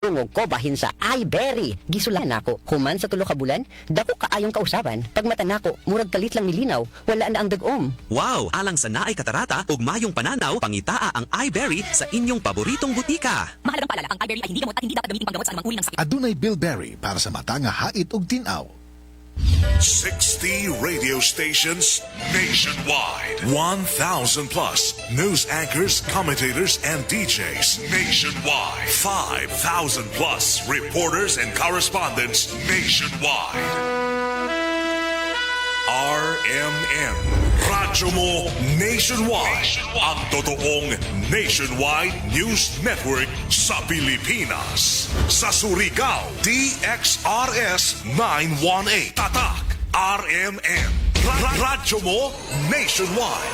Tungog ko bahin sa iBerry. Gisulan nako. Human sa tulo ka bulan, dako kaayong kausaban. Pag mata nako, murag kalit lang nilinaw. Wala na ang dagom. Wow! Alang sa naay katarata, ug mayong pananaw, pangitaa ang iBerry sa inyong paboritong butika. Mahalagang paalala, ang iBerry ay hindi gamot at hindi dapat gamitin panggamot sa anumang uri ng sakit. Adunay Bilberry para sa mata nga hait ug tinaw. 60 radio stations nationwide. 1,000 plus news anchors, commentators, and DJs nationwide. 5,000 plus reporters and correspondents nationwide. RMN. Radyo mo nationwide. Ang totoong nationwide news network sa Pilipinas. Sa Surigao, DXRS 918. Tatak, RMN. Radyo mo nationwide.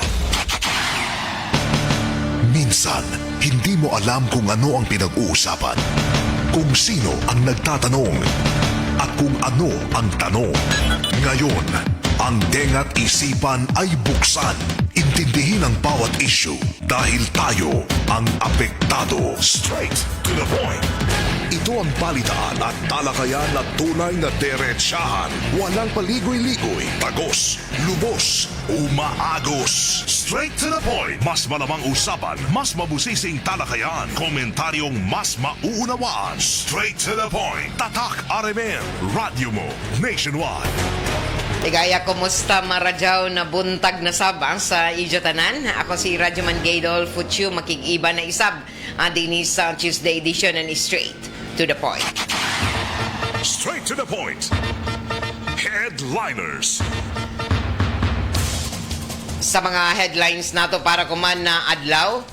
Minsan, hindi mo alam kung ano ang pinag-uusapan, kung sino ang nagtatanong, at kung ano ang tanong. Ngayon, ang tenga't isipan ay buksan. Intindihin ang bawat issue dahil tayo ang apektado. Straight to the point. Ito ang balitaan at talakayan na tunay na derechahan. Walang paligoy-ligoy, tagos, lubos, umaagos. Straight to the point. Mas malamang usapan, mas mabusising talakayan, komentaryong mas mauunawaan. Straight to the point. Tatak RMN. Radyo mo nationwide. Ligaya, kumusta maradyaw na buntag na sabang sa Ijatanan? Ako si Radyoman Gaydol Futsu, makikiba na isab din sa Tuesday edition and straight to the point. Straight to the point. Headliners. Sa mga headlines nato para kuman na adlaw,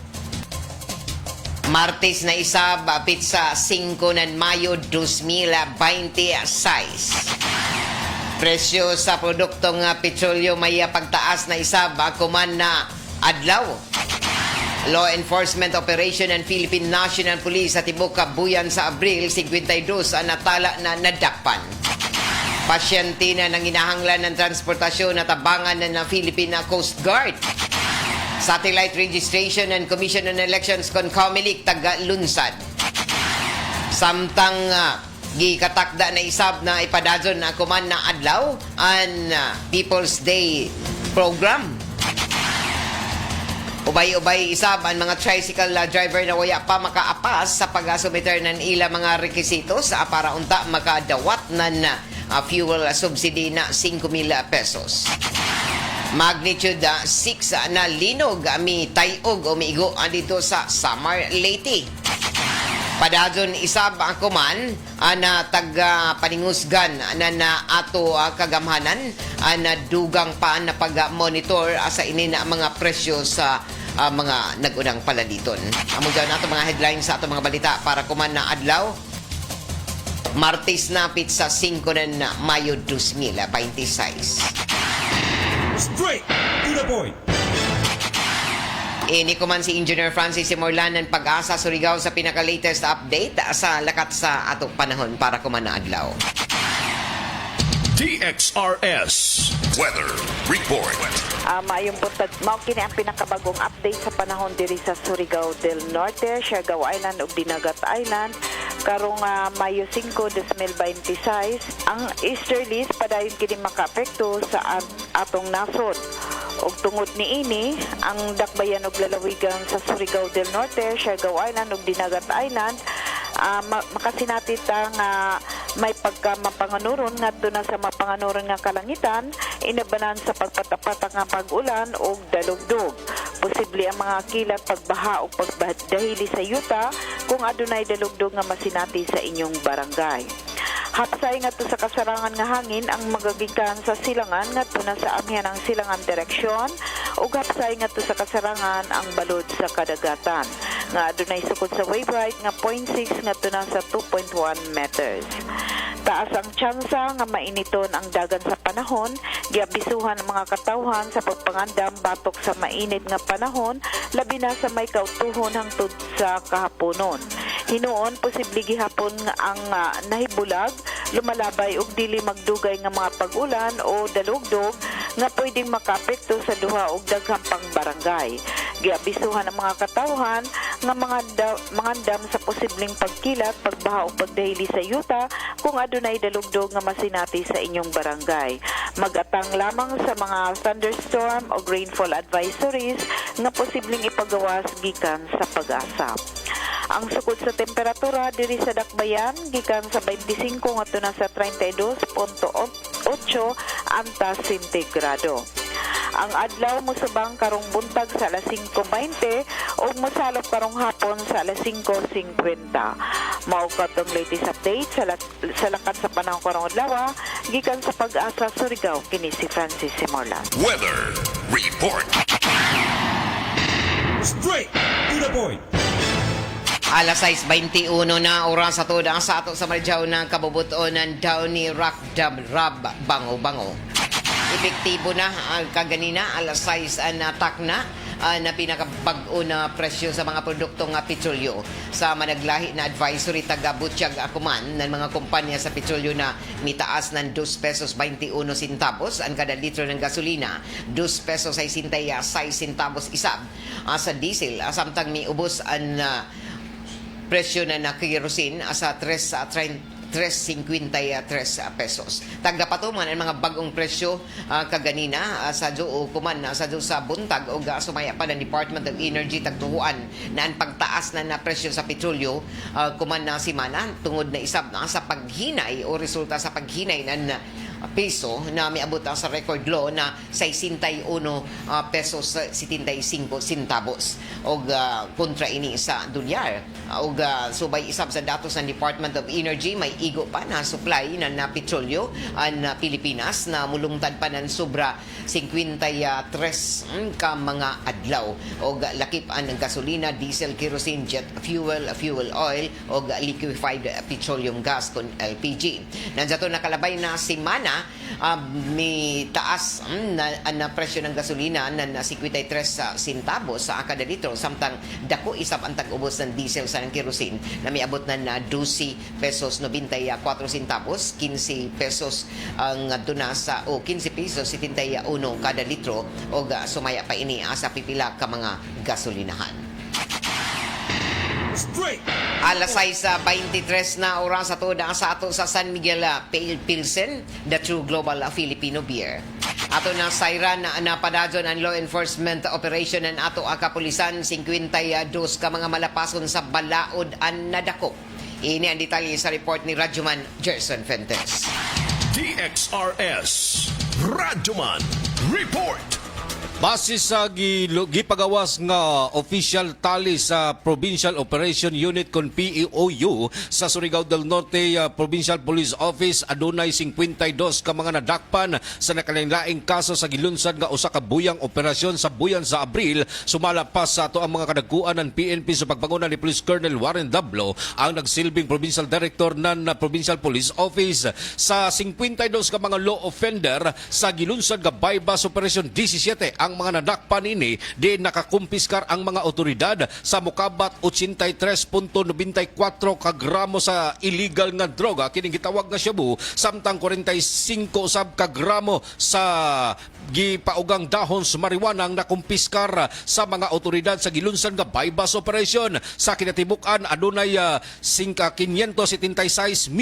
Martes na isab apit sa 5 ng Mayo 2026. Presyo sa produktong petrolyo may pagtaas na isab kuman na adlaw. Law Enforcement Operation ng Philippine National Police sa Tibok Kabuyan sa Abril 52 ang natala na nadakpan. Pasyente na nanginahanglan ng transportasyon na tabangan ng Philippine Coast Guard. Satellite Registration and Commission on Elections CONCOMELEC taga-lunsad. Samtang gikatakda na isab na ipadadyon na kuman na adlaw ang People's Day program. Ubay-ubay isab ang mga tricycle driver na waya pa makaapas sa pag-sumiter ng ila mga rekisitos para unta makadawat ng fuel subsidy na 5,000 pesos. Magnitude 6 na linog mi tayog o miigo dito sa Samar, Leyte. Padadon isab ang kuman na taga-paningusgan na ato kagamhanan na dugang pa na pag-monitor sa inin mga presyo sa mga nagunang palaliton. Amo dyan nato mga headlines sa ato mga balita para kuman na adlaw. Martes na pit sa 5 ng Mayo 2026. Straight to the point. Ini ko man si Engineer Francis Simorlan ng Pag-asa Surigao sa pinaka-latest update sa lakat sa atong panahon para kuman na adlaw. DXRS Weather Report. Maayong buntag, mao kini ang pinakabagong update sa panahon diri sa Surigao del Norte, Siargao Island ug Dinagat Island karong Mayo 5, 2026. Ang easterlies padayon kini makaapekto sa atong nasod. Og tungod niini, ang dakbayan og lalawigan sa Surigao del Norte, Siargao Island ug Dinagat Island makasinatit nga may pagkamapanganuron ngadto na sa mapanganuron nga kalangitan, inabanan sa pagpatapat nga pag-ulan og dalugdog. Posible ang mga kilat, pagbaha o pagbadahili sa yuta kung adunay dalugdog nga masinati sa inyong barangay. Hapsay ngadto sa kasarangan nga hangin ang magagikan sa silangan ngadto na sa amihan ang silangan direksyon ug hapsay ngadto sa kasarangan ang balod sa kadagatan nga adunay sukod sa wave height nga 0.6 ngadto na sa 2.1 meters. Taas ang tsansa nga mainiton ang dagan sa panahon, giabisuhan ang mga katawhan sa pagpangandam batok sa mainit nga panahon, labi na sa may kautuhon hangtod sa kahaponon. Hinuon posible gihapon ang nahibulag, lumalabay og dili magdugay nga mga pag-ulan o dalugdog nga pwedeng makaapekto sa duha og daghang pang barangay. Giabisuhan ang mga katawhan nga mga dam sa posibleng pagkilat, pagbaha o pagdahili sa yuta kung adunay dalugdog nga masinati sa inyong barangay. Magatang lamang sa mga thunderstorm o rainfall advisories nga posibleng ipagawas gikan sa pag-asa. Ang sukod sa temperatura diri sa Dakbayan gikan sa 25 ngadto na sa 32.8 antas sentigrado. Ang adlaw musubang karong buntag sa alas 5:20 ug mosalop karong hapon sa alas 5:50. Mao katong latest update sa lakad sa panahon karong adlaw gikan sa Pag-asa Surigao kini si Francis Simorlan. Weather Report. Straight to the point. Alas 6:21 na oras sa toda sa ato sa Marjaw ng kabubutonan daw ni Rock Dam Rab Bango. Epektibo na kaganina alas 6 na atak na pinakabag-o na presyo sa mga produktong petrolyo sa managlahi na advisory taga Butchag Akuman ng mga kumpanya sa petrolyo na mitaas ng 2 pesos 21 centavos ang kada litro ng gasolina, 2 pesos 66 centavos isab sa diesel samtang miubos ang presyo na kerosene sa 3.53 pesos. Tagapatuman ang mga bagong presyo kaganina sa kuman sa buntag o sumaya pa ng Department of Energy tagtuhuan na ang pagtaas na presyo sa petrolyo kuman na simana tungod na isab na sa paghinay o resulta sa paghinay ng peso na miabot sa record low na 61 pesos 75 centavos og kontra ini sa dolyar og subay isab sa datos ng Department of Energy may igo pa na supply na petrolyo ang Pilipinas na mulungtad pa ng sobra 53 ka mga adlaw og lakip ang gasolina, diesel, kerosene, jet fuel, fuel oil og liquefied petroleum gas kon LPG. Nandiyato nakalabay na simana may taas na presyo ng gasolina na 53 centavos sa kada litro samtang dako isab ang tag-ubos ng diesel sa ng kerosene na may abot na 12 pesos 94 centavos, 15 pesos ang duna sa 15 pesos 71 kada litro o sumaya pa ini sa pipila ka mga gasolinahan. Straight. Alas 6:23 na oras sa toda sa ato sa San Miguel Pale Pilsen, the true global Filipino beer. Ato na sayran na napadadyon ang law enforcement operation ng ato kapulisan 52 ka mga malapason sa balaod ang nadakop. Ini ang detalye sa report ni Radyoman Gerson Fentes. DXRS Radyoman Report. Base sa gipagawas nga official tally sa Provincial Operation Unit kon PEOU sa Surigao del Norte Provincial Police Office adunay 52 ka mga nadakpan sa nakalain-laing kaso sa gilunsad nga usa ka buyang operasyon sa buyan sa Abril sumalapas sa ato ang mga kadagkuan ng PNP sa pagpanguna ni Police Colonel Warren Dablo ang nagsilbing Provincial Director ng Provincial Police Office sa 52 ka mga law offender sa gilunsad nga bypass Operation 17 ang mga nadakpan ini di nakakumpiskar ang mga otoridad sa mukabat 83.94 ka gramo sa illegal nga droga kining gitawag nga shabu samtang 45 usab ka gramo sa gipaugang dahon sa marijuana ang nakumpiskar sa mga otoridad sa gilunsad nga bypass operation sa kinatibukan adunay 576,160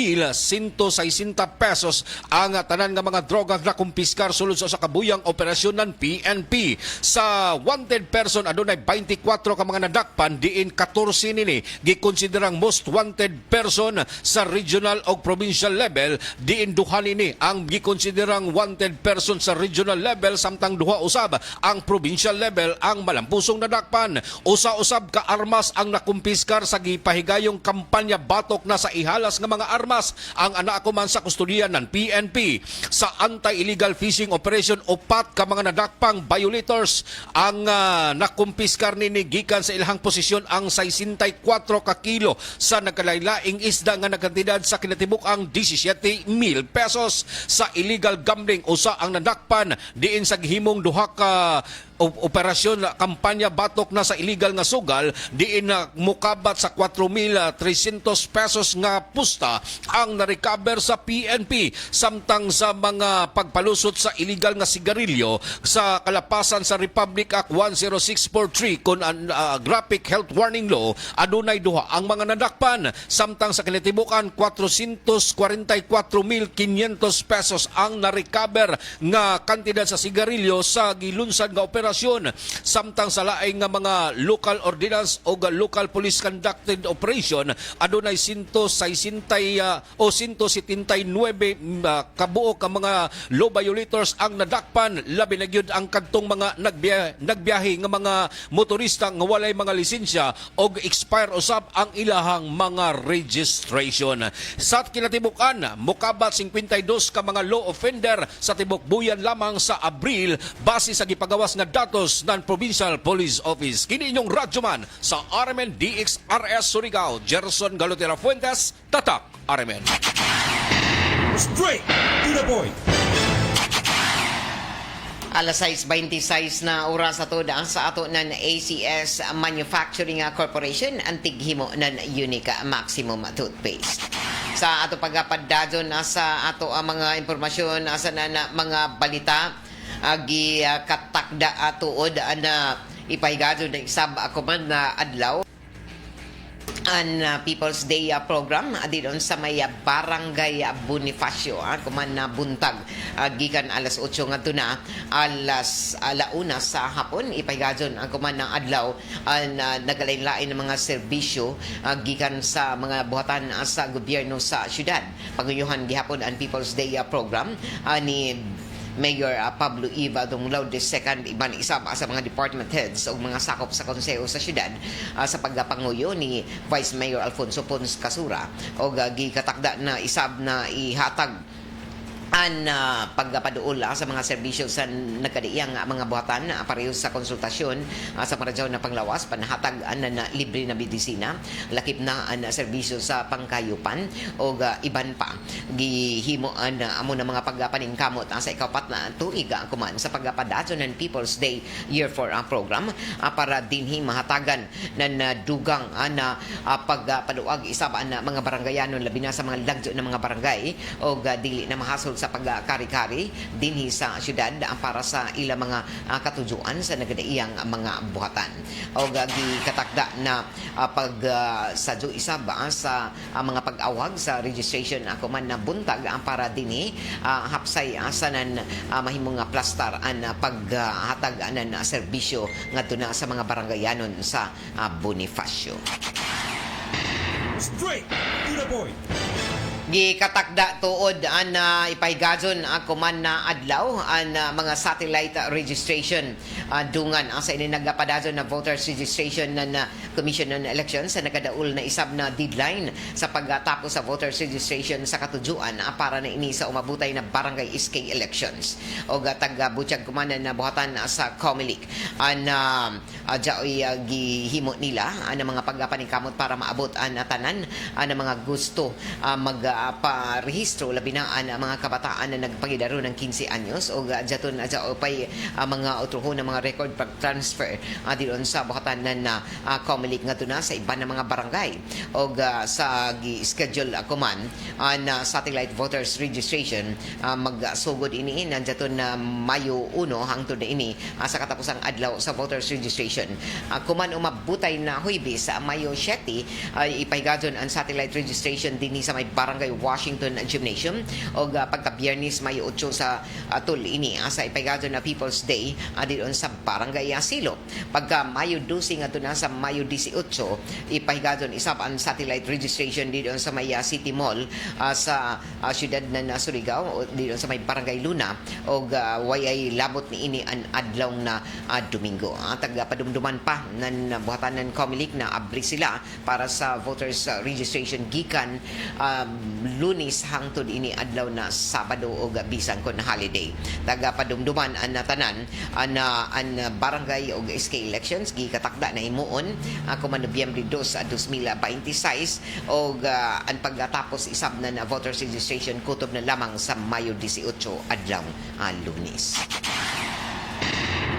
pesos ang tanan nga mga droga nakumpiskar sulod sa kabuyang operasyon ng PNP. Sa wanted person adunay 24 ka mga nadakpan diin 14 nini gikonsiderang most wanted person sa regional o provincial level diin duha nini ang gikonsiderang wanted person sa regional level samtang duha usab ang provincial level ang malampusong nadakpan. Usa-usab ka armas ang nakumpiskar sa gipahigayong kampanya batok na sa ihalas nga mga armas ang anaakuman sa kustodiyan ng PNP. Sa anti-illegal fishing operation upat ka mga nadakpang violators ang nakumpiskar nini gikan sa ilahang posisyon ang 64 ka kilo sa nagkalailaing isda nga nagkantidad sa kinatibuk-ang 17,000 pesos. Sa illegal gambling usa ang nadakpan diin sa gihimong duha ka operasyon kampanya batok na sa illegal nga sugal diin na mukabat sa 4,300 pesos nga pusta ang na-recover sa PNP samtang sa mga pagpalusot sa illegal nga sigarilyo sa kalapasan sa Republic Act 10643 kun graphic health warning law adunay duha ang mga nadakpan samtang sa kinatibukan 444,500 pesos ang na-recover nga kantidad sa sigarilyo sa gilunsad nga operasyon samtang sa laing nga mga local ordinance o local police conducted operation adunay 179 kabuo ka mga law violators ang nadakpan labi na gyud ang kadtong mga nagbiyahe nga mga motorista nga walay mga lisensya o expire usab ang ilahang mga registration. Sa kinatibukan, mukabat 52 ka mga law offender sa tibok buyan lamang sa Abril base sa gipagawas nga datos ng Provincial Police Office. Kini inyong radyoman sa RMN DXRS Surigao, Gerson Galotera Fuentes, Tatak RMN. Straight to the point. Alas 6:26 na oras ato daan sa ato ng ACS Manufacturing Corporation ang tighimo ng Unica Maximum Toothpaste. Sa ato pagpapadadon sa ato ang mga impormasyon asa na mga balita gi katakda tuod na ipahigadon ng isab ako man na adlaw ang People's Day program adidon sa may Barangay Bonifacio kuman na buntag gikan alas 8 ngadto na alas 1 sa hapon ipahigadon ang kuman ng adlaw ang nagalain-lain ng mga serbisyo gikan sa mga buhatan sa gobyerno sa syudad. Paguyuhan gihapon ang People's Day program ni Mayor Pablo Eva Dumulao II iban isa sa mga department heads o mga sakop sa konseho sa syudad sa pagpanguyo ni Vice Mayor Alfonso Pons Casura o gikatakda na isab na ihatag ang pagpaduol sa mga serbisyo sa nagkadiiyang mga buhatan pareho sa konsultasyon sa maradyaw na panglawas panahatag na libre na medisina lakip na ang serbisyo sa pangkayupan o iban pa gihimo amo na mga pagpaningkamot sa ikapat na tuig kuman sa pagpadadyon ng People's Day Year 4 program para dinhi mahatagan na dugang na pagpaduag isab na mga barangayanon labi na sa mga lagyo ng mga barangay o dili na mahasol sa pagkari-kari dinhi sa syudad para sa ilang mga katujuan sa nagadaiyang mga buhatan. O gikatakda na sadyo isab sa mga pag-awag sa registration ako man na buntag para dinhi hapsay asanan mahimong plastar ang paghatag ng serbisyo ngadto na sa mga barangayanon sa Bonifacio. Straight to the point. Gikatakda tuod ang ipahigadon ako man na adlaw ang mga satellite registration dungan sa ini nagapadadon na voters registration na Commission on Elections sa nakadaul na isab na deadline sa pagtapos sa voters registration sa katujuan para na ini sa umabutay na barangay SK elections o taga-butyag kumanan na buhatan sa Comelec ang jaoy gihimo nila ang mga pagpaningkamot para maabot ang tanan ang mga gusto parehistro labi na ang mga kabataan na nagpangidaro ng 15 anyos o jaton pay mga otrohon ng mga record pag-transfer diyon sa buhatan na Comelec ngadto na sa iban ng mga barangay o sa gi-schedule kuman ang satellite voters registration magsugod ini jaton na Mayo 1 hangtod na ini sa katapusang adlaw sa voters registration kuman umabutay na Huwebes sa Mayo 7 ipahigadon ang satellite registration dinhi sa may barangay Washington Gymnasium o pagka-Biyernes Mayo 8 sa tul ini sa ipahigadon na People's Day diyon sa barangay Silo. Pagka Mayo 12 ngadto na sa Mayo 18 ipahigadon isab ang satellite registration diyon sa may City Mall sa syudad na Surigao diyon sa may barangay Luna o wayay labot ni ini ang adlaw na Domingo. Taga-padumduman pa ng buhatan ng Comelec na abri sila para sa voters registration gikan Lunes hangtod ini adlaw na Sabado o bisan kon holiday. Taga-padumduman ang natanan ang barangay o SK elections gikatakda na himuon ako man Nobyembre 2, 2026 o ang pagtatapos isab na voters registration kutob na lamang sa Mayo 18 adlaw Lunes.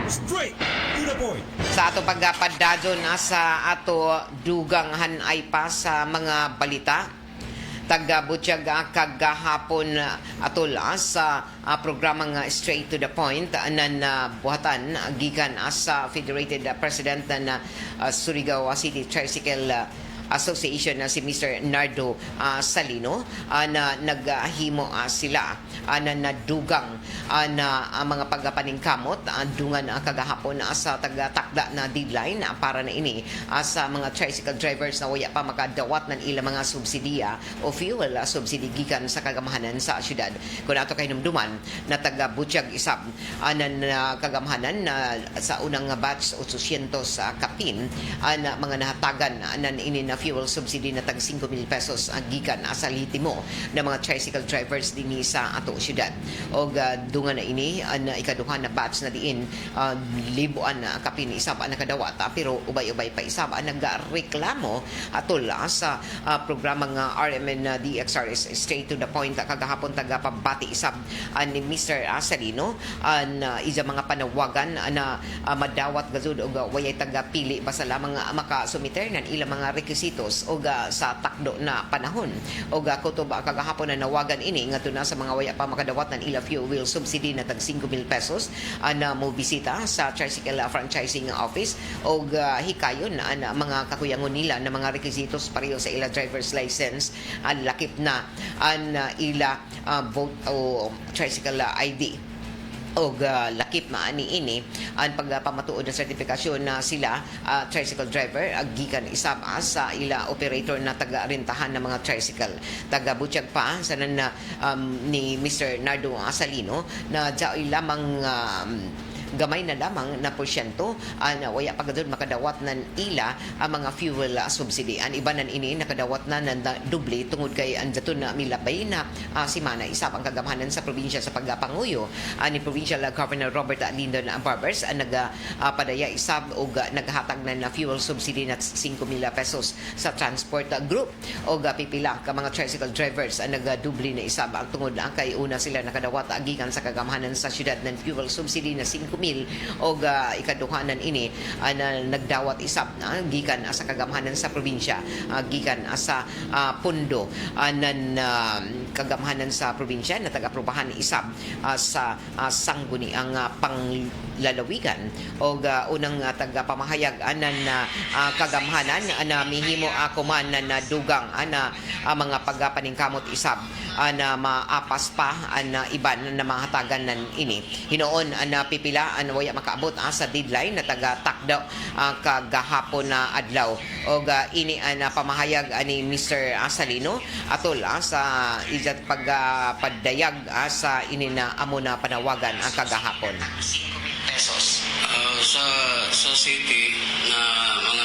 Straight to the point. Sa ato pagpadadon sa ato duganghan ay pa sa mga balita. Tagabutyag kagahapon atol sa programang Straight to the Point nan buhatan gikan sa Federated President na Surigao City Tricycle Association na si Mr. Nardo Salino na naghimo sila na nadugang na mga pagpaningkamot dungan kagahapon sa tagatakda na deadline para na ini sa mga tricycle drivers na waya pa makadawat ng ilang mga subsidiya o fuel subsidy gikan sa kagamahanan sa syudad. Kung ato kay numduman na taga-Butyag isab na kagamahanan na sa unang batch 800 kapin na mga nahatagan nan ini na fuel subsidy na tag 5,000 pesos gikan sa litimo na mga tricycle drivers dinhi sa ato syudad. Og dungan na ini ang ikaduha na batch na diin libuan na kapin isab ang nakadawat pero ubay-ubay pa isab ang nagreklamo atol sa programang RMN DXRS Straight to the Point kagahapon tagapabati isab ni Mr. Salino isa mga panawagan na madawat gazud og wayay tagapili basta lamang makasumiter ng ilang mga requisitos o sa takdo na panahon. O kutob kagahapon na nawagan ini nga na sa mga waya pa makadawat ng ila fuel subsidy na tag 5,000 pesos na mo bisita sa Tricycle Franchising Office o hikayon na mga kakuyangon nila na mga requisitos pareho sa ila driver's license lakip na ang ila vote o tricycle ID og lakip maani ini ang pagpamatuod ng sertifikasyon na sila tricycle driver gikan isab sa ila operator na taga-rentahan ng mga tricycle. Taga-Butyag pa sa ni Mr. Nardo Salino na dyaoy lamang gamay na lamang na porsyento na waya pagadun makadawat ng ila ang mga fuel subsidy. Ang iba nan ini nakadawat na doble tungod kay andaton na milabay na simana isap ang kagamahanan sa probinsya sa pagpanguyo ni Provincial Governor Robert Lindon Barbers ang nagpadaya isab og naghatag na fuel subsidy na 5,000 pesos sa transport group og pipila ka mga tricycle drivers ang nagdubli na isab ang tungod kay una sila nakadawat gikan sa kagamahanan sa syudad ng fuel subsidy na 5,000 o ikaduhanan ini na nagdawat isab gikan sa kagamahanan sa probinsya gikan sa pundo nan kagamahanan sa probinsya na taga-aprobahan isab sa sangguni ang panglalawigan o unang taga-pamahayag anan kagamahanan na mihimo kuman na dugang na mga pagpaningkamot isab na maapas pa na iban na mahatagan nan ini hinoon na pipila an waya makaabot sa deadline na taga-takdaw kagahapon na adlaw og ini na pamahayag ni Mr. Salino atol sa izat pagpadayag sa ini na amo na panawagan ang kagahapon. 5,000 pesos sa city na mga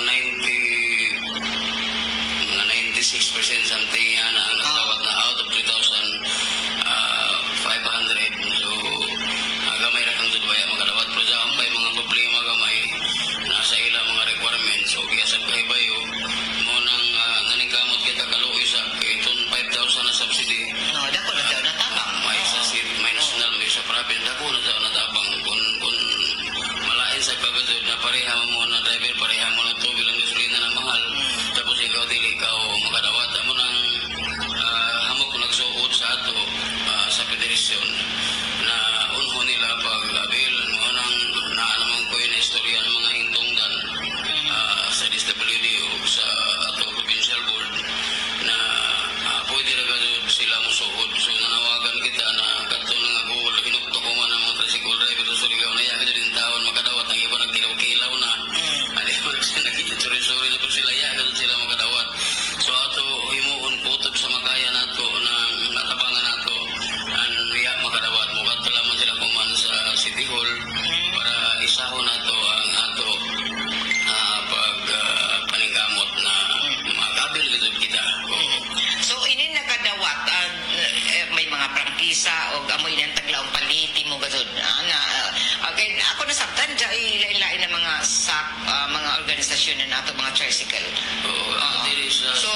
96% something yan ang natawag na out of 3,500 so gamay ra kang tudbaya makadawat pero sa may mga problema gamay nasa ilang mga requirements so kiyasab kay bayo mo nang naningkamot kita kaluoy sa iton 5,000 na subsidy No, dako na daw natabang. may sa city may national may sa province dako na daw natabang kun malain sa pagkatod na pareha mo na driver pareha mo na tubil ang gasolina na mahal tapos ikaw dili ikaw makadawat mo nang hamok nagsuot sa ato sa federasyon na unho nila pag-abil mo nang naanaman ko yung istorya ng mga hintungdan sa DSWD o sa ato provincial board na pwede na gano'n sila musuhod so nanawagan kita na kato na nga Google hinukto ko man ang mga tricycle driver sa Surigao na yakin din taon makadawat ang iba nagkilaw-kilaw na ano yung nagkitsuri-suri na po sila yakin sila makadawat so ato himuon kutob sa makaya nato na natabangan nato ang riya makadawat mo kato lamang sila kuman sa City Hall para isahon nato ang ato pagpaningkamot na makabil kita So ini nakadawat may mga prangkisa o amoy nang taglaong paliti mo gazud okay ako nasabtan dai lain-lain na mga mga organisasyon na nato mga tricycle dili sa so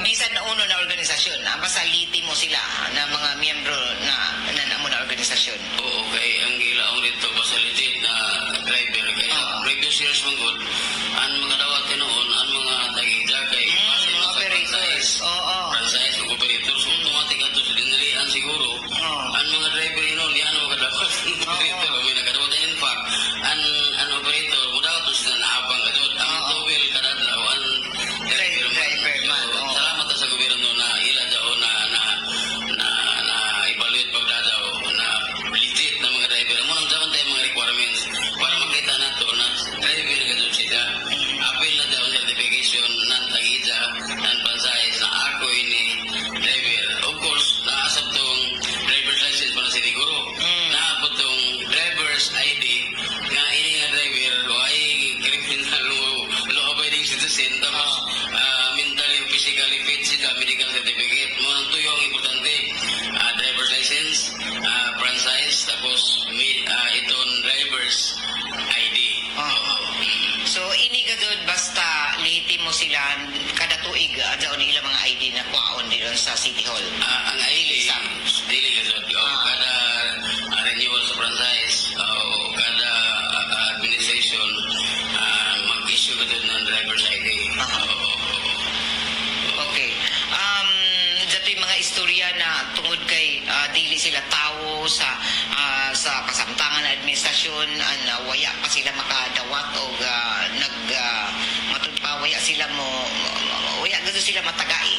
bisan na uno na organisasyon basta liti mo sila na mga miyembro na namo na organisasyon oo kay ang gilaong dito basta legit na driver Hall. Ang ID, dili kasod. Kada renewal sa franchise, kada administration, mag-issue ka doon ng driver's ID. Okay. Dato yung mga istorya na tungod kay dili sila tao sa kasamtangan na administrasyon, na waya pa sila makadawat o matud pa waya sila waya gusto sila matagai.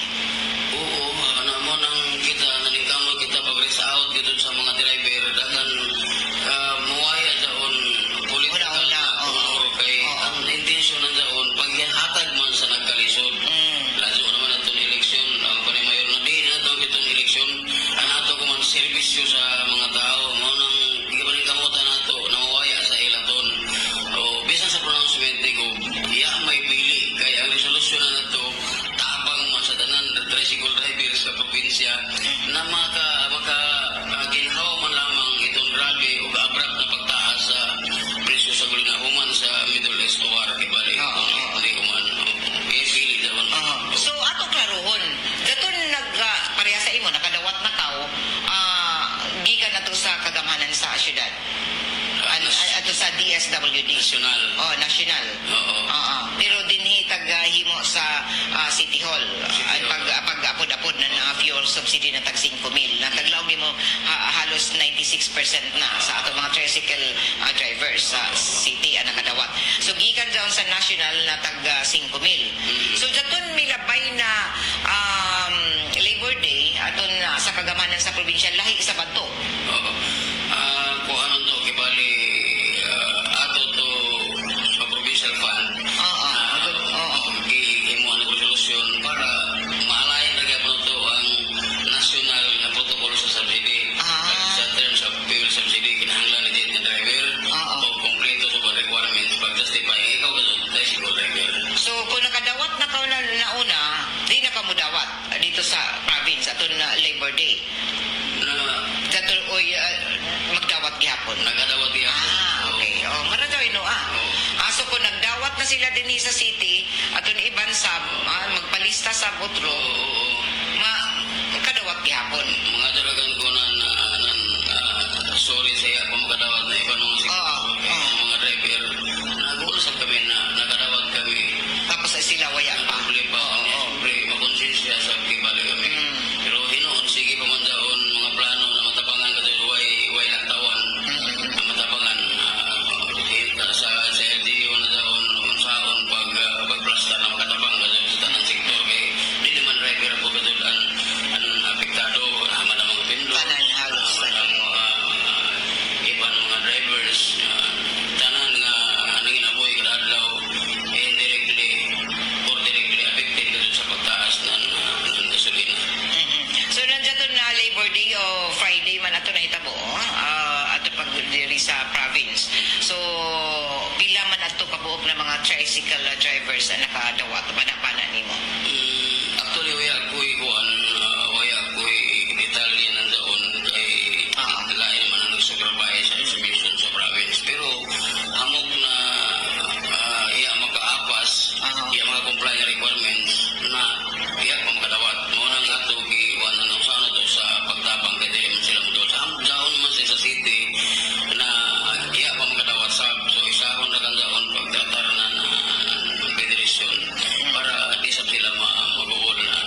Oo, ano mo nang kita, naningkamot kita pag-rest out dito sa mga driver, dagan muwaya daon political Una-una, na kumuro kay ang intensyon ng daon, paghatag man sa nagkalisod. Lazo naman itong eleksyon, ang panimayor na din na itong itong eleksyon, ang ato ko man servisyo sa mga tao, mo nang ikaningkamutan nato, na muwaya sa ilaton. O, bisan sa pronouncement ni ko, iya may pili, kay ang resolusyon na nato, tabang man sa tanan tricycle driver sa probinsya na ginhaw man lamang itong grabe o abrak na pagtaas sa presyo sa gulina human sa Middle East OR ibalik hindi human pili daw. So ato klarohon, daton pareha sa imo nakadawat na tao, gikan ato sa kagamanan sa syudad. Ato sa DSWD. National. National. Oo. Pero dinhi taghimo sa City Hall. Pag-apod-apod na fuel subsidy na tag 5,000. Nataglaw nimo halos 96% na sa ato mga tricycle drivers sa city ang nakadawat. So gikan daw sa national na tag 5,000. So daton milabay na Labor Day aton sa kagamanan sa probinsya lahi sa Banto. Oo. Kung anong to, kibali ato to sa provincial fund himuan ng resolusyon para maalayan na gano'n to ang national na protocol sa subsidy. Sa terms of fuel subsidy, kinahanglan ni din ng driver o kompleto sa mga requirements pag-justify. Ikaw ka tricycle driver. So kung nakadawat na ka nauna, di na ka mudawat dito sa province aton na Labor Day. Dato magdawat gihapon. Nagdawat gihapon. Okay. Maradaw ino so kung nagdawat na sila din sa city aton iban sa magpalista sa botro, kadawat gihapon. Mga dalagan ko sorry saya kung makadawat na iba nung mga driver. Nag-uusap kami na nakadawat kami. Tapos sila waya pa. Siyempre, makonsensya sa kibali kami. Pero hinoon, sige pa man daon mga plano na matapangan ka doon, way laktawan. Matapangan, sa LGU na daon, saon pag-plasta na makatapang ka doon sa tanang sektor. Kaya di naman driver po ka doon ang apektado, malamang pindo. Tanan halos. Iban mga drivers, tanan nga nangin apoy kada adlaw, indirectly or directly affected ka doon sa pagtaas ng gasolina. So nandiyan to na Labor Day o Friday man ato na hitabo ato pag diri sa province. So pila man ato kabuok na mga tricycle drivers na nakadawat pana nimo. Actually, waya ko'y detalye nandoon kay lain naman ang nag-supervise sa exhibition sa province. Pero hamog na iya makaapas, iya makakomply na requirements na iya pa makadawat. Muna nga ito, giwan na nung sana to sa pagtabang kay dili man sila mo doon. Daon man sa city na iya pa makadawat sab. So isahon na kang daon pagtatar na ng federation para di sab sila mag-uol na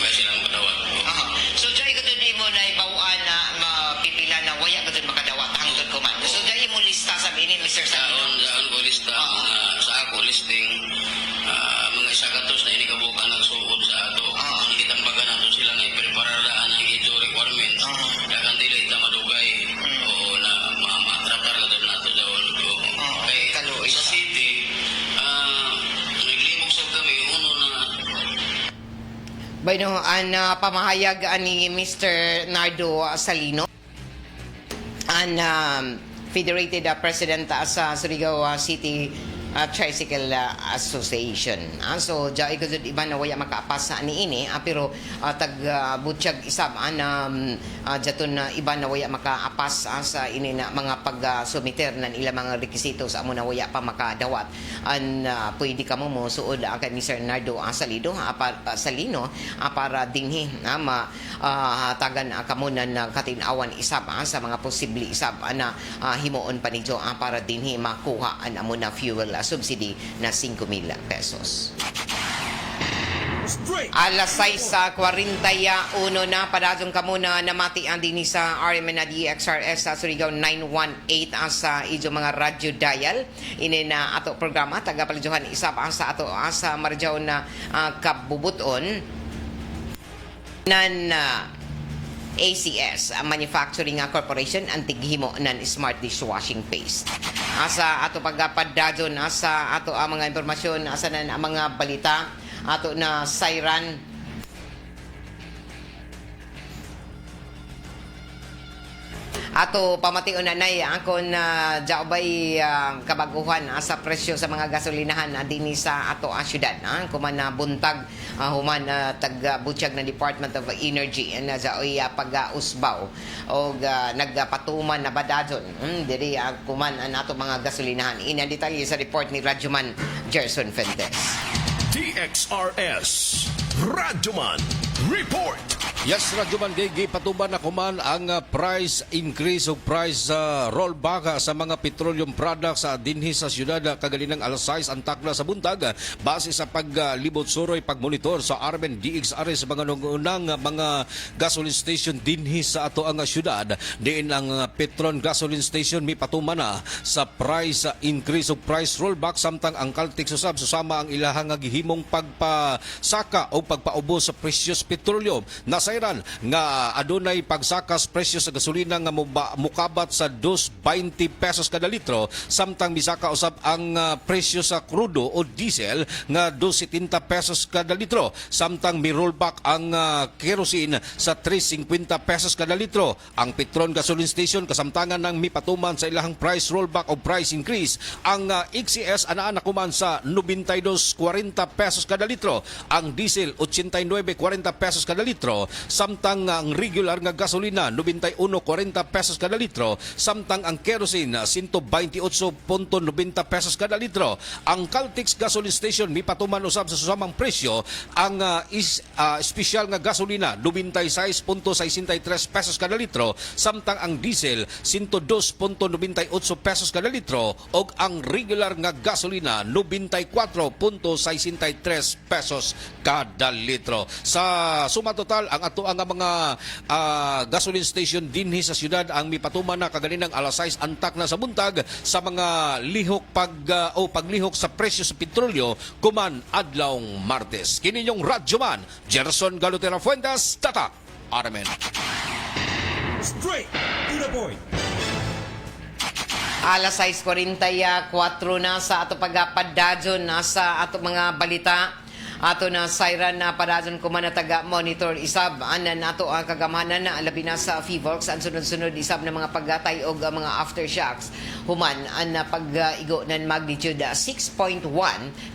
kaya sila makadawat. So dai ko din mo na ibawaan na mapipila na waya ko din makadawat hangtod ko man. So dai mo lista sa ini Mr. Salino. Daon ko lista sa ako listing mga isagatos na inikabukan ng suod sa ato. Ikitambagan nato sila na iprepararaan ang ito requirements. Dagan dili ita madugay o na matratar ka doon nato daon. Kay sa city, naglimog sab kami uno na Bueno, ang pamahayag ni Mr. Nardo Salino, ang Federated President sa Surigao City Tricycle Association. So jay gud iba na waya makaapas sa niini pero tag butsyag isab jaton na iba na waya makaapas sa ini na mga pag-sumiter nan ila mga rekisito sa amo na waya pa makadawat pwede ka mo suod kay Mr. Nardo Salino para dinhi tagan kamo na katinawan isab sa mga posible isab na himuon pa nidyo para dinhi makuha an amo na fuel subsidy na 5,000 pesos. Straight. Alas 6:41 na padadong kamo na namati ang din sa RMN na DXRS sa Surigao 918 sa ijo mga radyo dial ini na ato programa taga palidyohan isab sa ato sa Marjaw na kabubuton nan ACS Manufacturing Corporation ang tighimo ng smart dishwashing paste. Asa ato pagpadadon asa ato ang mga impormasyon asa na ang mga balita ato na siren ato pamation na nay ako na jaubay kabaguhan sa presyo sa mga gasolinahan dinhi sa ato syudad kuman na buntag human taga-butsyag na Department of Energy na jaoy pag-usbaw og nagpatuman na badadon diri kuman nato mga gasolinahan ina detalye sa report ni Radyoman Gerson Fentes. DXRS Radyoman Report. Yes, Radyoman Gigi, patuban na kuman ang price increase o price rollback sa mga petroleum products sa dinhi sa siyudad kagalinang alas 6 ang takla sa buntag base sa paglibot suroy pagmonitor sa RMN DXRS sa mga nungunang mga gasoline station dinhi sa ato ang siyudad. Diin ang Petron gasoline station may patuman na sa price increase o price rollback samtang ang Caltex usab susama ang ilahang gihimong pagpasaka o pagpaubos sa presyos petrolyo. Nasairan nga adunay pagsakas presyo sa gasolina nga mukabat sa 2.20 pesos kada litro samtang misaka usab ang presyo sa krudo o diesel nga 2.70 pesos kada litro samtang mi rollback ang kerosene sa 3.50 pesos kada litro. Ang Petron gasoline station kasamtangan ng mipatuman sa ilahang price rollback o price increase. Ang XCS anaa kuman sa 92.40 pesos kada litro, ang diesel 89.40 pesos kada litro, samtang ang regular nga gasolina 91.40 pesos kada litro, samtang ang kerosene 128.90 pesos kada litro. Ang Caltex gasoline station mipatuman usab sa susamang presyo ang special nga gasolina 96.63 pesos kada litro, samtang ang diesel 102.98 pesos kada litro ug ang regular nga gasolina 94.63 pesos kada litro. Sa suma total ang ato ang mga gasoline station dinhi sa siyudad ang mipatuman na kaganinang alas 6 antak na sa buntag sa mga lihok paglihok sa presyo sa petrolyo kuman adlawng Martes. Kini yung Radyoman Gerson Galutera Fuentes, Tatak RMN. Straight to the point. Alas 6:44 na sa ato pagpadadyon sa ato mga balita. Ato na siren na padadon kuman na taga monitor isab anan nato ang kagamanan na labi na sa FIVOLX ang sunod-sunod isab na mga paggatay og mga aftershocks human ang pag-igo ng magnitude 6.1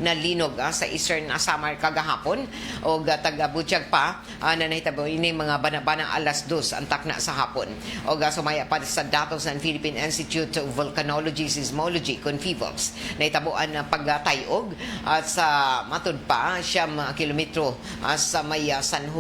na linog sa Eastern Samar kagahapon og taga-butsyag pa na nahitabo ini mga banabana alas 2 ang takna sa hapon og sumaya pa sa datos ng Philippine Institute of Volcanology Seismology kon FIVOLX nahitaboan na paggatay og sa matud pa siyam kilometro sa may San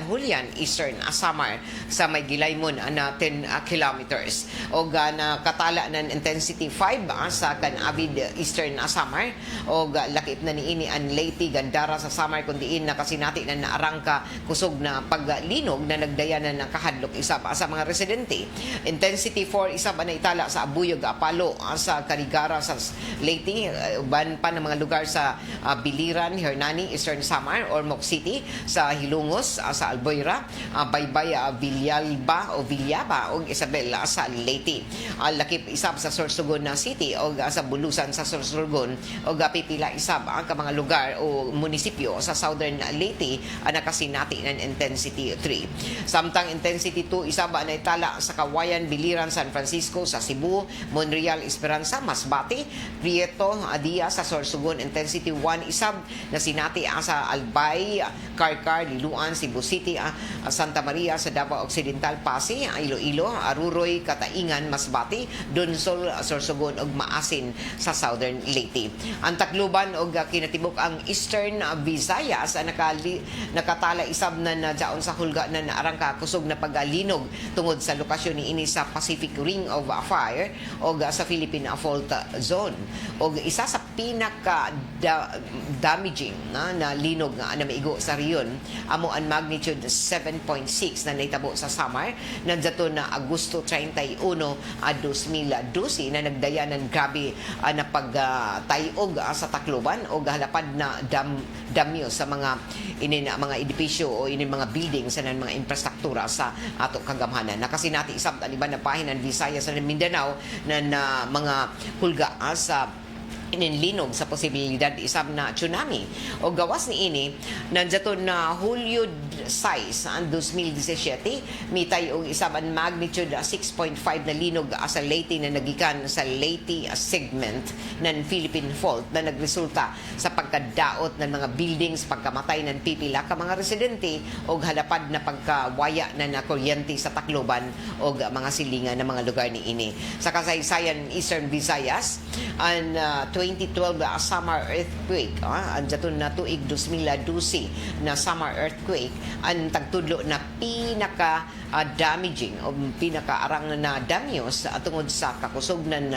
Julian, Eastern Samar sa may Gilaymon na 10 kilometers. O nakatala ng intensity 5 sa Avid, Eastern Samar o lakip na niini ang Leyte, Gandara sa Samar kundiin na kasinati na naarangka kusog na paglinog na nagdayanan ng kahadlok isab sa mga residente. Intensity 4 isab na itala sa Abuyog, Apalo sa Carigara sa Leyte, uban pa ng mga lugar sa Biliran, Hernan Nani, Eastern Samar, Ormoc City, sa Hilongos, sa Albuera, Baybay, Villaba, o Isabela sa Leyte. Lakip isab sa Sorsogon City o sa Bulusan sa Sorsogon o pipila isab ang mga lugar o munisipyo sa Southern Leyte nakasinati ng intensity 3. Samtang intensity 2 isab na itala sa Kawayan, Biliran, San Francisco sa Cebu, Monreal, Esperanza, Masbate, Prieto, Adia sa Sorsogon intensity 1 isab na sinati sa Albay, Carcar, Liluan, Cebu City, Santa Maria sa Davao Occidental, Pasig, Iloilo, Aruroy, Kataingan, Masbate, Donsol, Sorsogon ug Maasin sa Southern Leyte. Ang Tacloban og kinatibok ang Eastern Visayas nakatala isab na nadyaon sa hulga na arangka kusog na paglinog tungod sa lokasyon niini sa Pacific Ring of Fire o sa Philippine Fault Zone. O isa sa pinaka damaging na linog na maigo sa riyon amo ang magnitude 7.6 na naitabo sa Samar nadto na Agosto 31 2012 na nagdaya ng grabe na pagtayog sa Tacloban o halapad na damyo sa mga mga edipisyo o mga building sa mga infrastruktura sa ato kagamhanan. Nakasinati isab taliban na pahinan Visayas sa Mindanao na mga hulga sa ininlinog sa posibilidad isab na tsunami o gawas ni ini nandiyato na Hulyo 6 ang 2017 mitay og isab ang magnitude 6.5 na linog sa Leyte na nagikan sa Leyte segment ng Philippine Fault na nagresulta sa pagkadaot ng mga buildings, pagkamatay ng pipila ka mga residente o halapad na pagkawaya na kuryente sa Tacloban o mga silingan ng mga lugar ni ini. Sa kasaysayan Eastern Visayas ang 2012 summer earthquake andyaton na tuig 2012 na summer earthquake ang tagtudlo na pinaka damaging o pinakaarang na danyos tungod sa kakusog ng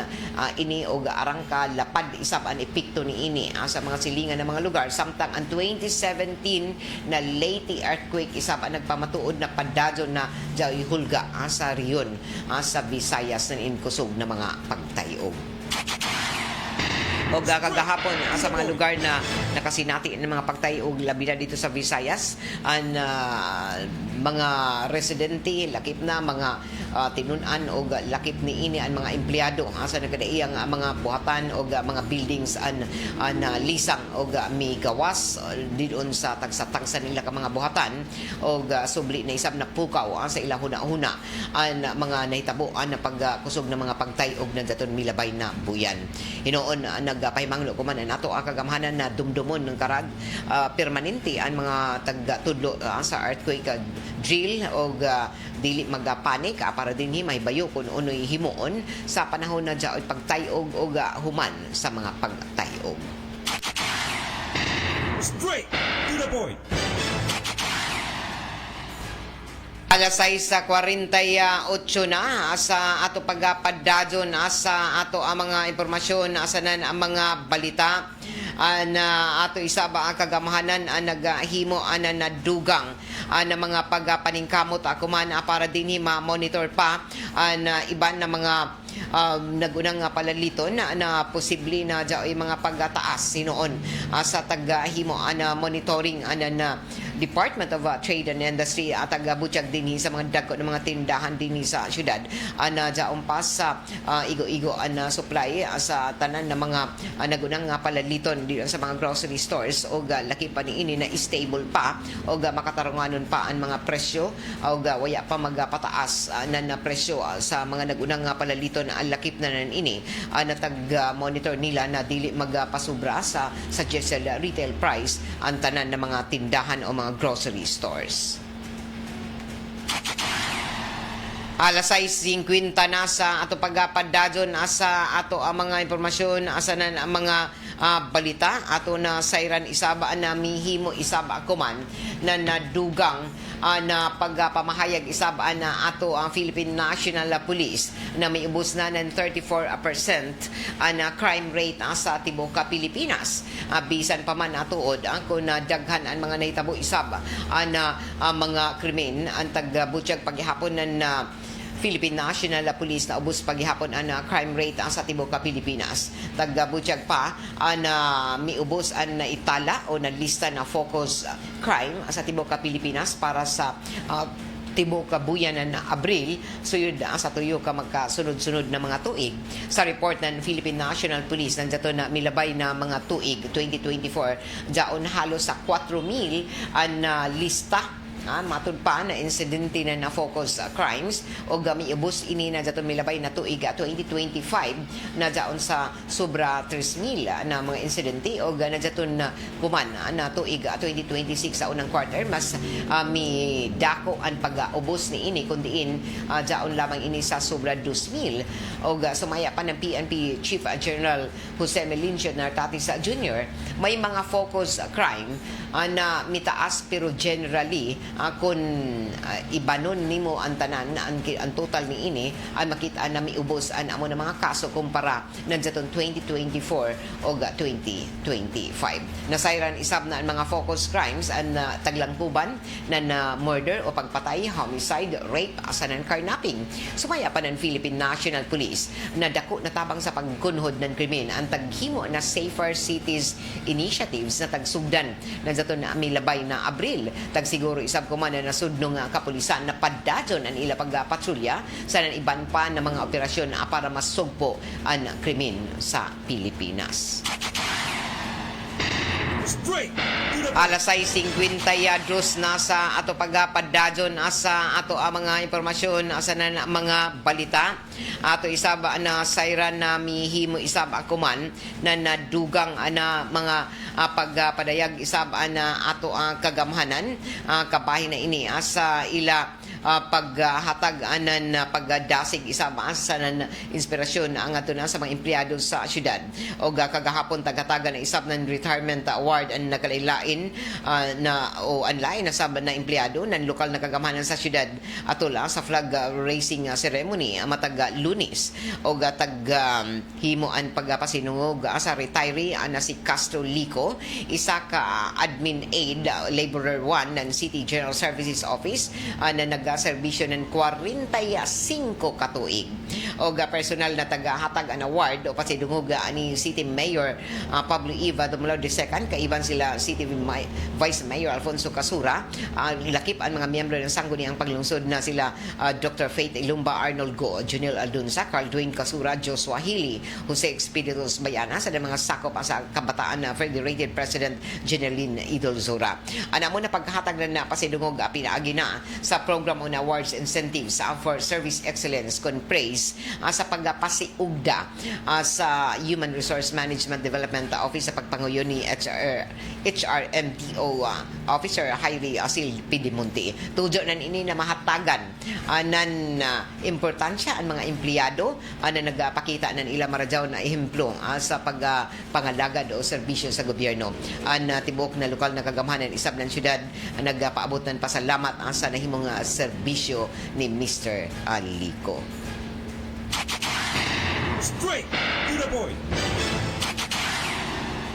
ini o arang ka lapad isab ang epekto ni ini sa mga silingan ng mga lugar. Samtang ang 2017 na Leyte earthquake isab ang nagpamatuod na padadyo na jay hulga sa riyon sa Visayas ng inkusog na mga pagtayog. O kagahapon sa mga lugar na nakasinati ng mga pagtayog labi na dito sa Visayas ang mga residente lakip na mga tinunan o lakip ni ini ang mga empleyado sa nagkadaiyang mga buhatan o mga buildings an lisang o mi gawas didon sa tagsa-tagsa nila ka mga buhatan o subli na isab na pukaw sa ilang huna-huna ang mga nahitaboan na pagkusog ng mga pagtayog na daton milabay na buyan. Hinoon nagpahimanglo kuman nato ang kagamhanan na dumdumon ng karag permanente ang mga taga-tudlo sa earthquake drill o dili magpanik para dinhi may bayo kung unoy himuon sa panahon na dyaoy pagtayog o human sa mga pagtayog. Straight to the point. Alas 6:48 na sa ato pagpadadyon sa ato ang mga impormasyon asanan ang mga balita na ato isa ba ang kagamhanan ang naghimo na nadugang na mga pagpaningkamot akuman para dinhi ma-monitor pa na iban na mga nagunang palaliton na posible na dyaoy mga pagtaas sinoon sa taghimo na monitoring na Department of Trade and Industry at tagabutyag dinhi sa mga dagko ng mga tindahan dinhi sa syudad na dyaon pa sa igo-igo na supply sa tanan ng mga nagunang palaliton sa mga grocery stores o laki pa ni ini na stable pa o makatarunganon pa ang mga presyo o waya pa magpataas na presyo sa mga nagunang palaliton ang lakip na nan ini na tag-monitor nila na dili magpasubra sa suggested retail price ang tanan ng mga tindahan o mga grocery stores. Alas 6:50 na sa ato pagpadadyon sa ato ang mga impormasyon asanan ang mga balita ato na sayran isaba na mihimo isaba kuman na nadugang na pagpamahayag isaba na ato ang Philippine National Police na may ubos na ng 34% na crime rate sa tibuok Pilipinas. Bisan pa man atuod kung daghan ang mga nahitabo isaba na mga krimen ang tagbutyag paghihapon na Philippine National Police na ubos paghihapon ang crime rate sa tibuok Pilipinas. Tagbutyag pa ang miubos ang itala o nalista na focus crime sa tibuok Pilipinas para sa tibuok buyan na Abril, suyod sa tuyo ka magkasunod-sunod na mga tuig. Sa report ng Philippine National Police, nandiyato na milabay na mga tuig 2024, daon halos sa 4,000 ang lista matud pa na insidente na focus crimes o miubos ini na daton milabay na tuig 2025 na daon sa sobra 3,000 na mga insidente o na daton na kuman na tuig 2026 sa unang quarter mas mi dako ang pag-ubos ni ini kundiin daon lamang ini sa sobra 2,000 o sumaya pa ng PNP Chief General Jose Melincio Nartatis Jr. may mga focus crime na mitaas pero generally kung ibanon nimo ang tanan ang total ni ini ay makita na miubos ang amo na mga kaso kumpara nandiyaton 2024 o 2025. Nasayran isab na ang mga focus crimes ang taglangkuban na murder o pagpatay, homicide, rape, asanan carnapping. Sumaya pa ng Philippine National Police na dako na tabang sa pagkunhod ng krimen ang taghimo na Safer Cities Initiatives na tagsugdan nandiyaton na milabay na Abril. Tagsiguro isab kuman na nasudno nga kapulisan na padadyon ang ila pagpatrolya sa iban pa na mga operasyon para masugpo ang krimen sa Pilipinas. Straight to the Alas 6:52 na sa ato pagpadadyon asa ato ang mga impormasyon asa na mga balita. Ato isab na sayran na mihimo isab akuman na nadugang na mga pagpadayag isab na ato ang kagamhanan kabahin na ini asa ila paghatag anan pagdasig isama sa inspirasyon ang ato na sa mga empleyado sa syudad o kagahapon tagatagan na isab ng retirement award ang nakalailain na o online na sab na empleyado ng lokal na kagamhanan sa syudad atula sa flag raising ceremony matag Lunes o tag himoan pagpasinungog sa retiree na si Castro Lico isa ka admin aide laborer 1 ng City General Services Office na serbisyo ng 45 katuig. O personal na tagahatag ang award o pasidungog ni City Mayor Pablo Eva Dumulao II, kaiban sila City Vice Mayor Alfonso Casura, lakip ang mga miyembro ng sangguniang paglungsod na sila Dr. Faith Ilumba Arnold Go, Junel Aldunza, Carl Dwayne Casura, Joshua Healy, Jose Expeditos Bayana sa mga sakop sa kabataan na Federated President Jeneline Idolzora. Ana mo na paghatag na pasidungog pinaagi na sa program on awards incentives for service excellence con praise sa pagpasiugda sa Human Resource Management Development Office sa pagpanguyon ni HRMTO Officer Jairi Asil Pidimonte. Tudyo nan ini na mahatagan nan importansya ang mga empleyado na nagpakita ng ila maradyaw na ehemplo sa pagpangalagad o serbisyo sa gobyerno. Ang tibok na lokal na kagamhanan isab ng syudad nagpaabot ng pasalamat sa nahimong serbisyo ni Mr. Lico. straight to the point.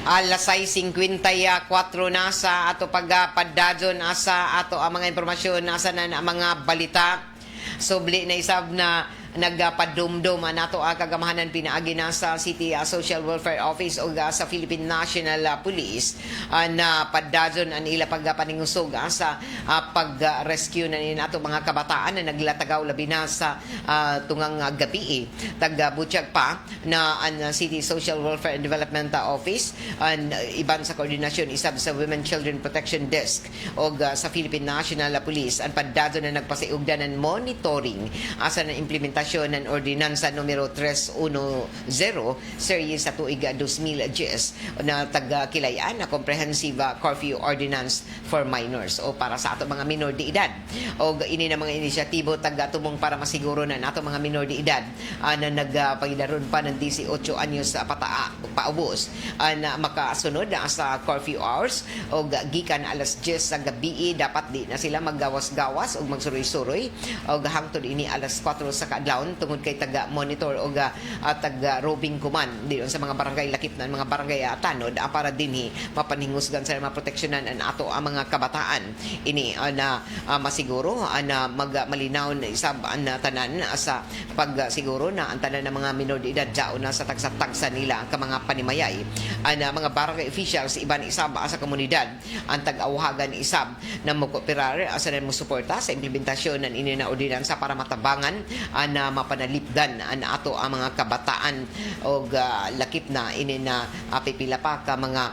Alas 6:54 na sa ato pagpadadyon asa ato ang mga impormasyon asa na mga balita. Subli na isab na nagpadumdum nato ang kagamahanan pinaagi na sa City Social Welfare Office o sa Philippine National Police na padadyon ang ila pagpaningusog sa pag-rescue na nato mga kabataan na naglatagaw labi na sa tungang gabi. Tagbutyag pa na ang City Social Welfare and Development Office iban sa koordinasyon isab sa Women Children Protection Desk o sa Philippine National Police ang padadyon na nagpasiugda ng monitoring asa na implementasyon ng Ordinansa numero 310 series sa tuig 2010 na tagkilayan na Comprehensive Curfew Ordinance for Minors o para sa ato mga minor de edad. O ini na mga inisyatibo taga-tumong para masiguro na nato mga minor de edad na nagpagidaron pa ng 18 anyos paubos na makasunod sa curfew hours o gikan alas 10 sa gabi dapat di na sila maggawas-gawas o magsuroy-suroy o hangtod ini alas 4 sa kadlaw lockdown tungod kay taga-monitor o taga-roving command dito sa mga barangay lakipnan, mga barangay tanod para dinhi mapanhingusgan sa mga proteksyonan an ato ang mga kabataan. Ini na masiguro na malinaw na isab na tanan sa pagsiguro na ang tanan ng mga minor de edad jaon na sa tagsa-tagsa nila ka mga panimayay. Ang mga barangay officials iban isab sa komunidad ang tag-awhagan isab na mokoperar asa na mo suporta sa implementasyon ng ini na ordinansa para matabangan na mapanalipdan ang ato ang mga kabataan o lakip na ini na pipila pa ka mga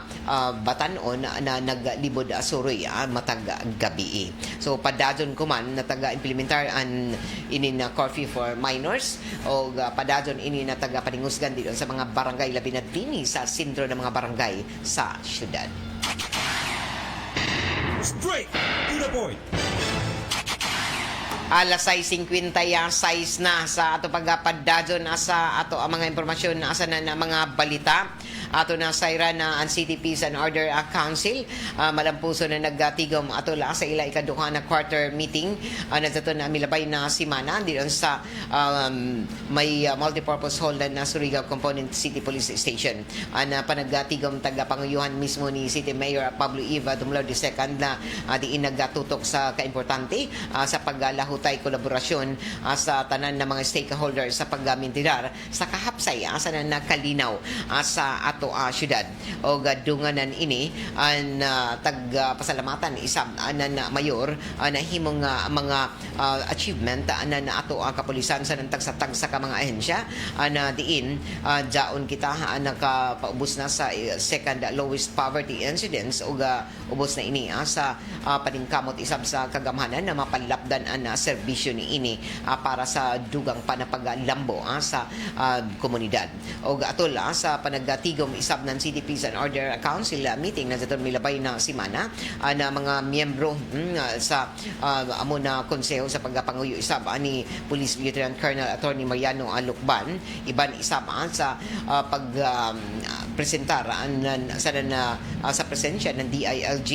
batanon na naglibod suroy matag gabi. So padadon ko man na taga-implementar an ini na curfew for minors o padadon ini na taga-paningusgan dito sa mga barangay labi na dinhi sa sentro ng mga barangay sa syudad. Straight to the point. Alas 6:50 na sa ato pagpadadon sa ato ang mga impormasyon asa na mga balita. Ato na sayra na ang City Peace and Order Council malampuso na nagtigom ato la sa ila ikaduha na quarter meeting nadto na milabay na simana diyon sa may multipurpose hall na Surigao Component City Police Station. Panagtigom taga-panguyuhan mismo ni City Mayor Pablo Eva Dumlao II na diin nagatutok sa kaimportante sa paglalahutay kolaborasyon sa tanan ng mga stakeholders sa paggamintirar sa kahapsay sa nakalinaw sa ato syudad o gadunganan ini ang tagpasalamatan isab na mayor na himong mga achievement na ato kapulisan sa nantag-satag sa mga ahensya na diin jaon kita nakapaubos na sa second lowest poverty incidence o ubos na ini sa paningkamot isab sa kagamhanan na mapalapdan ang serbisyo ni ini para sa dugang panapaglambo sa komunidad o atol sa panagtigom isab ng City Peace and Order Council meeting na dito milabay na simana na mga miyembro sa amo na konseho sa pagpanguyo isab ni Police Lieutenant Colonel Attorney Mariano Alukban iban isab sa presentar sa presensya ng DILG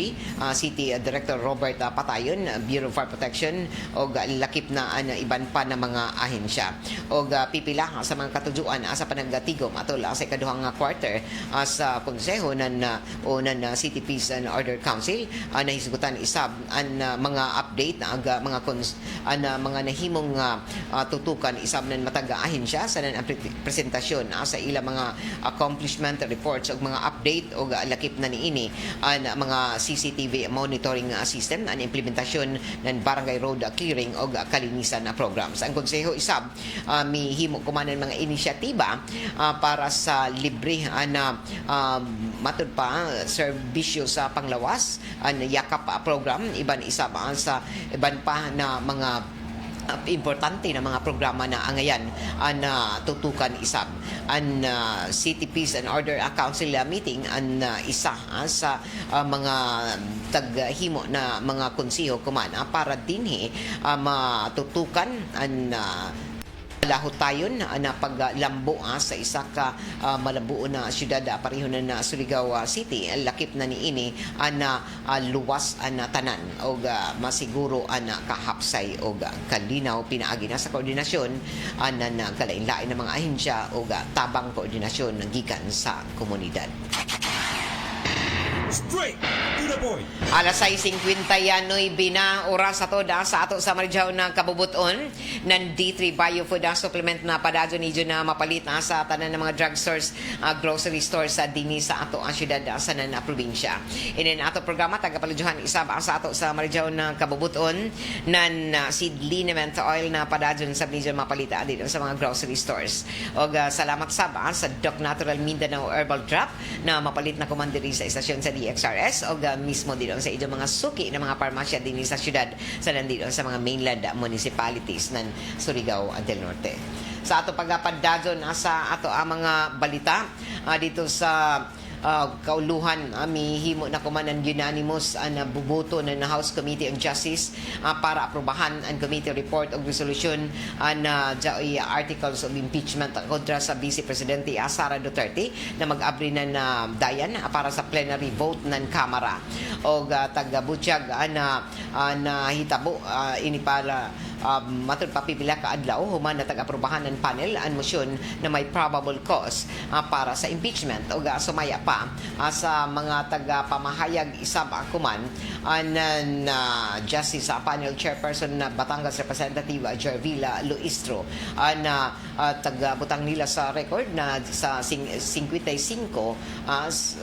City Director Robert Patayon, Bureau of Fire Protection o lakip na iban pa na mga ahensya o pipila sa mga katujuan sa panagtigom atol sa ikaduhang quarter sa konseho ng City Peace and Order Council nahisgutan isab ang mga update mga nahimong tutukan isab ng mataga-ahin siya sa presentasyon sa ilang mga accomplishment reports o mga update o lakip na niini ang mga CCTV monitoring system ang implementasyon ng barangay road clearing o kalinisan programs. Ang konseho isab mihimo kumanan mga inisyatiba para sa libre na matud pa serbisyo sa panglawas ang yakap program iban isa sa iban pa na mga importante na mga programa na angayan na tutukan isab ang City Peace and Order Council meeting ang isa sa mga taghimo na mga konseho kuman para dinhi matutukan ang lahutayon na paglambo sa isa ka malabuo na syudad pareho na Surigao City lakip na niini na luwas na tanan o masiguro na kahapsay o kalinaw pinaagi na sa koordinasyon na kalain-lain ng mga ahensya o tabang koordinasyon gikan sa komunidad. Straight to the point. Alas 6:50 na oras sa ato sa Marijaw na kabubuton ng D3 Biofood Supplement na padadyo ni na mapalit sa tanan ng mga drugstores, grocery stores sa dini sa ato ang syudad sa na probinsya. Inin ato programa tagapalujuhan isab sa ato sa Marijaw na kabubuton ng seed liniment oil na padadyo sa medyo mapalita dito sa mga grocery stores. O salamat sab sa Doc Natural Mindanao Herbal Drop na mapalit na komandiri sa istasyon sa DXRS o mismo dito sa idong mga suki ng mga parmasya din sa syudad sa nandito sa mga mainland municipalities ng Surigao del Norte. Sa ato pagpadadon sa ato ang mga balita dito sa kauluhan mihimo na kumanan unanimous ang buboto ng House Committee on Justice para aprobahan ang committee report o resolution na articles of impeachment kontra sa Vice Presidente Sara Duterte na mag-abri na dayan para sa plenary vote ng Kamara o taga-butyag na hitabo ini para matod papipila ka adlaw human na tag-aprobahan ng panel ang motion na may probable cause para sa impeachment o sumaya pa sa mga taga-pamahayag isab akuman na Justice Panel Chairperson na Batangas Representative Jervila Luistro na taga-butang nila sa record na sa 55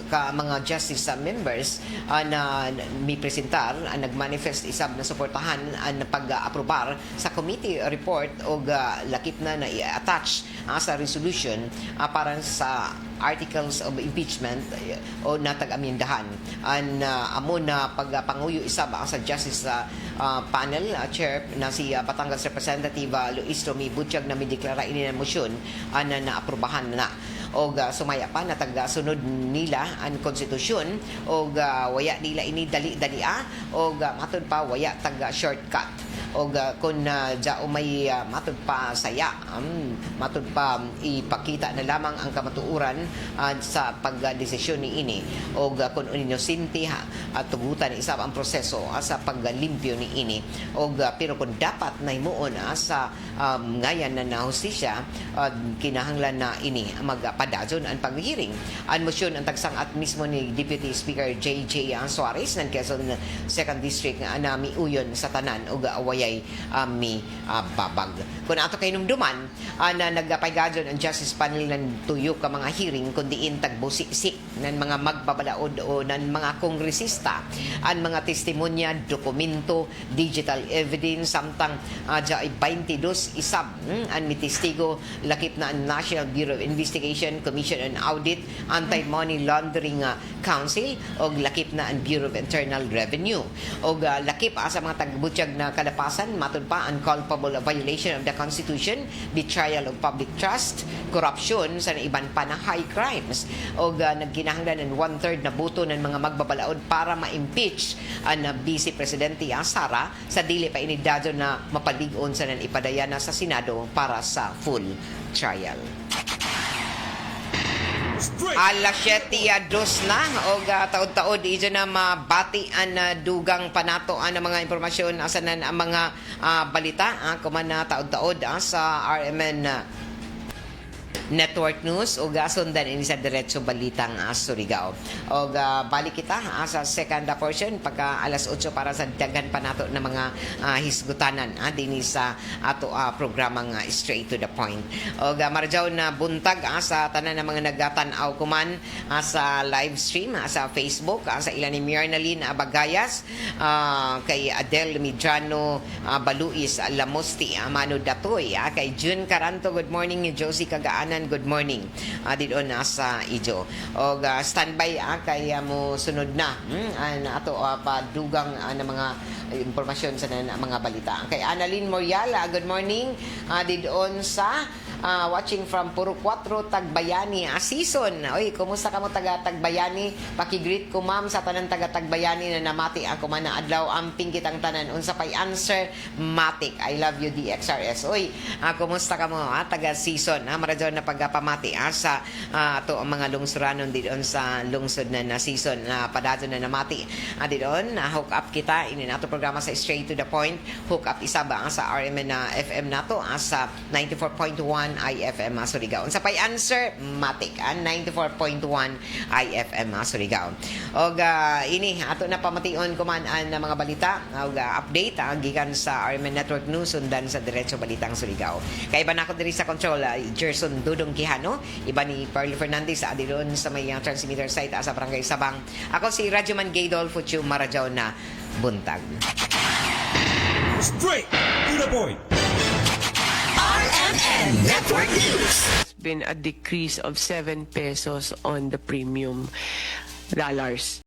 ka mga Justice members na may presentar nag-manifest isab na suportahan ang pag-aprobar sa committee report o lakip na i-attach sa resolution para sa articles of impeachment o natag-amyendahan. Amo na pagpanguyo isab sa Justice Panel Chair na si Batangas Representative Luistro mi butyag na mideklara ini na motion na naaprubahan na o sumaya pa na taga-sunod nila ang konstitusyon o waya nila ini dali-dalia o matod pa waya taga-shortcut o kung may matod pa saya matod pa ipakita na lamang ang kamatuuran sa pagdesisyon ni ini o kung inosente at tugutan isab ang proseso sa paglimpyo ni ini o pero kung dapat na himuon sa ngayan na hustisya kinahanglan na ini magpadazon ang paghiring ang motion ang tagsang-at mismo ni Deputy Speaker J.J. Suarez ng Quezon 2nd District na miuyon sa tanan o awayay mi babag. Kung ato kay numduman na nagpaygadyon ang Justice Panel ng tuyo ka mga hearing kundi tagbusik-sik ng mga magbabalaod o ng mga kongresista ang mga testimonya, dokumento, digital evidence samtang 22 isab ang mitestigo lakip na ang National Bureau of Investigation, Commission on Audit, Anti-Money Laundering Council o lakip na ang Bureau of Internal Revenue o lakip sa mga tagbutyag na kalapasan matod pa ang culpable violation of the Constitution, betrayal of public trust, corruption sa iban pa na high crimes o nagkinahanglan ng 1/3 na boto ng mga magbabalaod para ma-impeach ang Vice Presidente Sara sa dili pa inidado na mapalig-on sa ipadayana sa Senado para sa full trial. Alas 7:02 na o taod-taod ijo na mabati ang dugang panato ang mga impormasyon asanan ang mga balita kuman na taod-taod sa RMN Network News o sundan ini sa Diretso Balitang Surigao. O balik kita sa second portion pagka alas 8 para sa dagan pa nato na mga hisgutanan dinhi sa ato programang Straight to the Point. O marjaw na buntag sa tanan ng mga nagatan-aw kuman sa live stream sa Facebook sa ilan ni Mirnalyn Bagayas kay Adel Midrano Baluis Lamosti Mano Datoy kay June Caranto good morning ni Josie Kagaanan good morning didon sa ijo og standby kay mo sunod na ato padugang na mga impormasyon sa mga balita kay Annalyn Moriala good morning didon sa watching from Puro 4 Tagbayani season. Oy, kumusta ka mo taga Tagbayani? Paki-greet ko ma'am sa tanan taga Tagbayani na namati ako man na adlaw amping kitang tanan unsa pay answer matik. I love you DXRS. Oy, kumusta ka mo taga season maradyon na pagpamati sa ato ang mga lungsuranon didon sa lungsod na season na padadon na namati. Didon hook up kita ini nato programa sa Straight to the Point. Hook up isa ba sa RMN na FM nato sa 94.1 IFM Surigao. Unsa pay answer matik 94.1 IFM Surigao. Og ini ato na pamation kuman ang mga balita og update gikan sa RMN Network News sundan sa Diretso Balitang Surigao. Kay iba na ako diri sa control Gerson Dudong Quijano, iba ni Pearl Fernandez adilon sa may transmitter site sa Barangay Sabang. Ako si Radyoman Gaydol Futyo Marajaw na buntag. Straight to the point. RMN Network News. It's been a decrease of 7 pesos on the premium dollars.